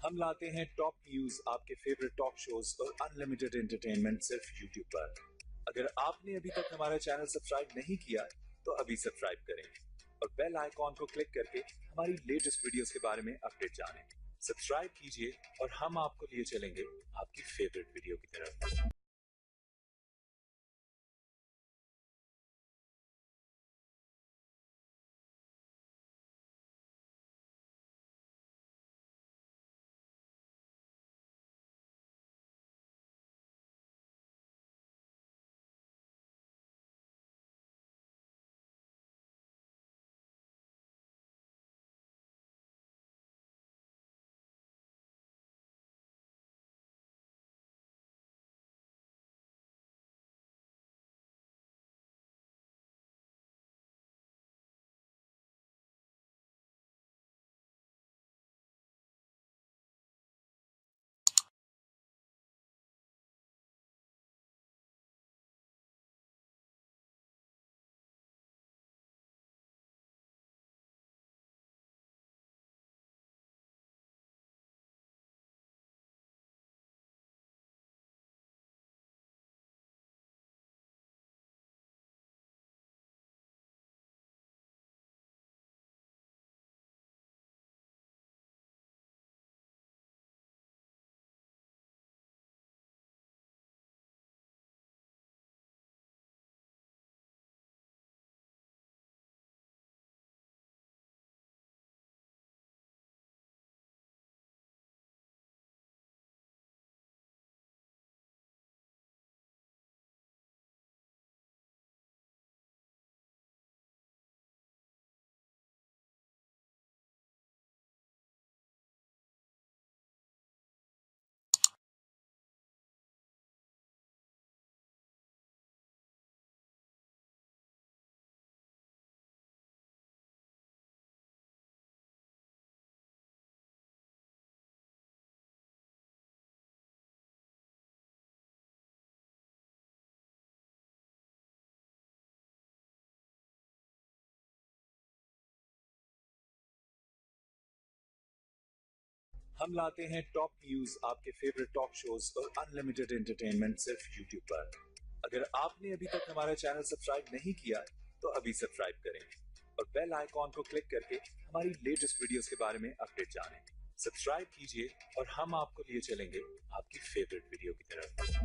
हम लाते हैं top news, आपके फेवरेट टॉक शोज और अनलिमिटेड एंटरटेनमेंट सिर्फ यूट्यूब पर। अगर आपने अभी तक हमारा चैनल सब्सक्राइब नहीं किया तो अभी सब्सक्राइब करें और बेल आइकॉन को क्लिक करके हमारी लेटेस्ट वीडियोस के बारे में अपडेट जानें। सब्सक्राइब कीजिए और हम आपको लिए चलेंगे आपकी फेवरेट वीडियो की तरफ। हम लाते हैं टॉप न्यूज, आपके फेवरेट टॉक शोज और अनलिमिटेड एंटरटेनमेंट सिर्फ यूट्यूब पर। अगर आपने अभी तक हमारा चैनल सब्सक्राइब नहीं किया तो अभी सब्सक्राइब करें और बेल आइकॉन को क्लिक करके हमारी लेटेस्ट वीडियोस के बारे में अपडेट जानें। सब्सक्राइब कीजिए और हम आपको लिए चलेंगे आपकी फेवरेट वीडियो की तरफ।